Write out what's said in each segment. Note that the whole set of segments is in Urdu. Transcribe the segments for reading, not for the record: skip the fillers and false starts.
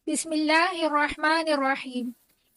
بسم اللہ الرحمن الرحیم۔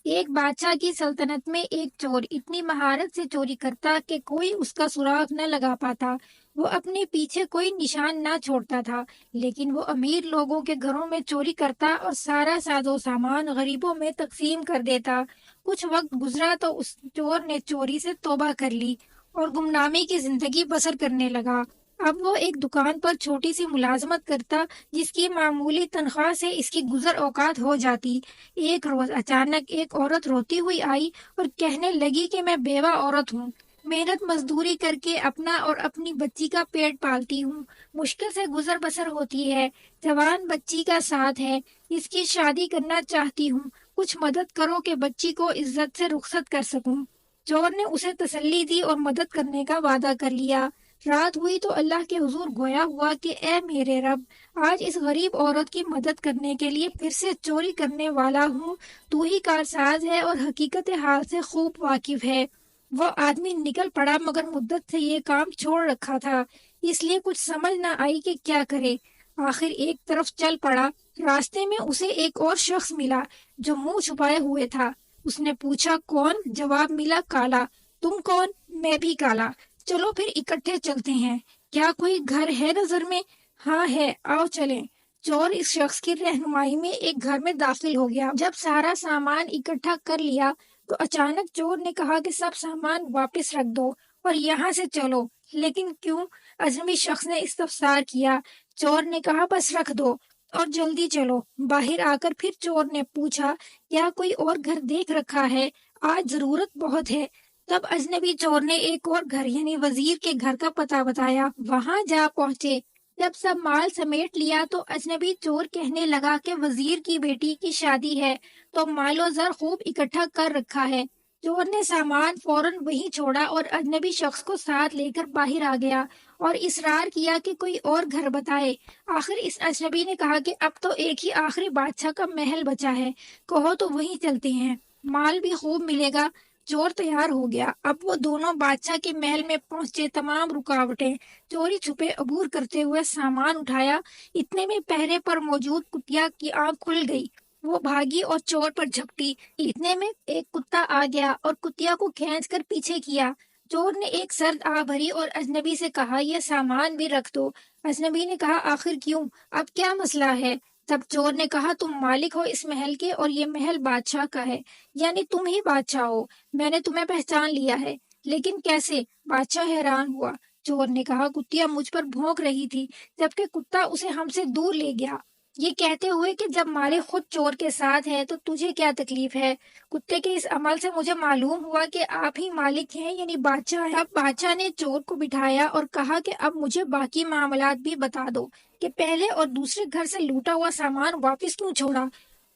ایک بادشاہ کی سلطنت میں ایک چور اتنی مہارت سے چوری کرتا کہ کوئی اس کا سراغ نہ لگا پاتا۔ وہ اپنے پیچھے کوئی نشان نہ چھوڑتا تھا، لیکن وہ امیر لوگوں کے گھروں میں چوری کرتا اور سارا ساز و سامان غریبوں میں تقسیم کر دیتا۔ کچھ وقت گزرا تو اس چور نے چوری سے توبہ کر لی اور گمنامی کی زندگی بسر کرنے لگا۔ اب وہ ایک دکان پر چھوٹی سی ملازمت کرتا، جس کی معمولی تنخواہ سے اس کی گزر اوقات ہو جاتی۔ ایک روز اچانک ایک عورت روتی ہوئی آئی اور کہنے لگی کہ میں بیوہ عورت ہوں، محنت مزدوری کر کے اپنا اور اپنی بچی کا پیٹ پالتی ہوں، مشکل سے گزر بسر ہوتی ہے، جوان بچی کا ساتھ ہے، اس کی شادی کرنا چاہتی ہوں، کچھ مدد کرو کہ بچی کو عزت سے رخصت کر سکوں۔ چور نے اسے تسلی دی اور مدد کرنے کا وعدہ کر لیا۔ رات ہوئی تو اللہ کے حضور گویا ہوا کہ اے میرے رب، آج اس غریب عورت کی مدد کرنے کے لیے پھر سے چوری کرنے والا ہوں، تو ہی کارساز ہے اور حقیقت حال سے خوب واقف ہے۔ وہ آدمی نکل پڑا مگر مدت سے یہ کام چھوڑ رکھا تھا، اس لیے کچھ سمجھ نہ آئی کہ کیا کرے۔ آخر ایک طرف چل پڑا۔ راستے میں اسے ایک اور شخص ملا جو منہ چھپائے ہوئے تھا۔ اس نے پوچھا کون؟ جواب ملا کالا۔ تم کون؟ میں بھی کالا۔ چلو پھر اکٹھے چلتے ہیں۔ کیا کوئی گھر ہے نظر میں؟ ہاں ہے، آؤ چلیں۔ چور اس شخص کی رہنمائی میں ایک گھر میں داخل ہو گیا۔ جب سارا سامان اکٹھا کر لیا تو اچانک چور نے کہا کہ سب سامان واپس رکھ دو اور یہاں سے چلو۔ لیکن کیوں؟ اجنبی شخص نے استفسار کیا۔ چور نے کہا بس رکھ دو اور جلدی چلو۔ باہر آ کر پھر چور نے پوچھا کیا کوئی اور گھر دیکھ رکھا ہے؟ آج ضرورت بہت ہے۔ تب اجنبی چور نے ایک اور گھر یعنی وزیر کے گھر کا پتہ بتایا۔ وہاں جا پہنچے۔ جب سب مال سمیٹ لیا تو اجنبی چور کہنے لگا کہ وزیر کی بیٹی کی شادی ہے تو مال و زر خوب اکٹھا کر رکھا ہے۔ چور نے سامان فوراً وہیں چھوڑا اور اجنبی شخص کو ساتھ لے کر باہر آ گیا اور اصرار کیا کہ کوئی اور گھر بتائے۔ آخر اس اجنبی نے کہا کہ اب تو ایک ہی آخری بادشاہ کا محل بچا ہے، کہو تو وہیں چلتے ہیں، مال بھی خوب ملے گا۔ چور تیار ہو گیا۔ اب وہ دونوں بادشاہ کے محل میں پہنچے۔ تمام رکاوٹیں چوری چھپے عبور کرتے ہوئے سامان اٹھایا۔ اتنے میں پہرے پر موجود کتیا کی آنکھ کھل گئی۔ وہ بھاگی اور چور پر جھپٹی۔ اتنے میں ایک کتا آ گیا اور کتیا کو کھینچ کر پیچھے کیا۔ چور نے ایک سرد آہ بھری اور اجنبی سے کہا یہ سامان بھی رکھ دو۔ اجنبی نے کہا آخر کیوں؟ اب کیا مسئلہ ہے؟ تب چور نے کہا تم مالک ہو اس محل کے اور یہ محل بادشاہ کا ہے، یعنی تم ہی بادشاہ ہو، میں نے تمہیں پہچان لیا ہے۔ لیکن کیسے؟ بادشاہ حیران ہوا۔ چور نے کہا کتیا مجھ پر بھونک رہی تھی جبکہ کتا اسے ہم سے دور لے گیا، یہ کہتے ہوئے کہ جب مالک خود چور کے ساتھ ہے تو تجھے کیا تکلیف ہے؟ کتے کے اس عمل سے مجھے معلوم ہوا کہ آپ ہی مالک ہیں، یعنی بادشاہ ہیں۔ اب بادشاہ نے چور کو بٹھایا اور کہا کہ اب مجھے باقی معاملات بھی بتا دو کہ پہلے اور دوسرے گھر سے لوٹا ہوا سامان واپس کیوں چھوڑا۔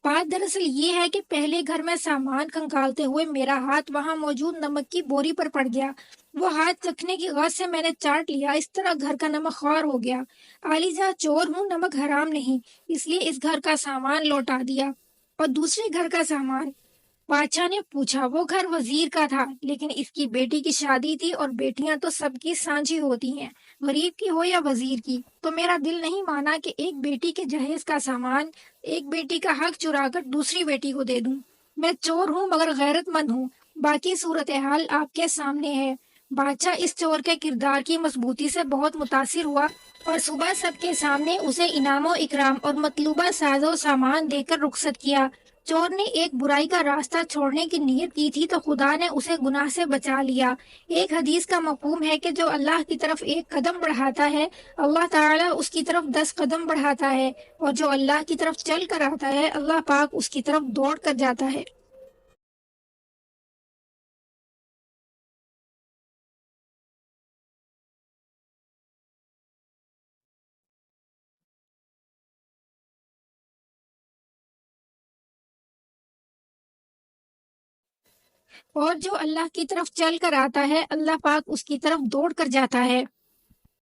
بات دراصل یہ ہے کہ پہلے گھر میں سامان کھنگالتے ہوئے میرا ہاتھ وہاں موجود نمک کی بوری پر پڑ گیا، وہ ہاتھ چکھنے کی غرض سے میں نے چاٹ لیا، اس طرح گھر کا نمک خوار ہو گیا۔ عالیجاں چور ہوں، نمک حرام نہیں، اس لیے اس گھر کا سامان لوٹا دیا۔ اور دوسرے گھر کا سامان؟ بادشاہ نے پوچھا۔ وہ گھر وزیر کا تھا، لیکن اس کی بیٹی کی شادی تھی اور بیٹیاں تو سب کی سانجھی ہوتی ہیں، غریب کی ہو یا وزیر کی، تو میرا دل نہیں مانا کہ ایک بیٹی کے جہیز کا سامان، ایک بیٹی کا حق چرا کر دوسری بیٹی کو دے دوں۔ میں چور ہوں مگر غیرت مند ہوں۔ باقی صورتحال آپ کے سامنے ہے۔ بادشاہ اس چور کے کردار کی مضبوطی سے بہت متاثر ہوا اور صبح سب کے سامنے اسے انعام و اکرام اور مطلوبہ ساز و سامان دے کر رخصت کیا۔ چور نے ایک برائی کا راستہ چھوڑنے کی نیت کی تھی تو خدا نے اسے گناہ سے بچا لیا۔ ایک حدیث کا مفہوم ہے کہ جو اللہ کی طرف ایک قدم بڑھاتا ہے، اللہ تعالیٰ اس کی طرف 10 قدم بڑھاتا ہے، اور جو اللہ کی طرف چل کر آتا ہے، اللہ پاک اس کی طرف دوڑ کر جاتا ہے۔ اور جو اللہ کی طرف چل کر آتا ہے، اللہ پاک اس کی طرف دوڑ کر جاتا ہے۔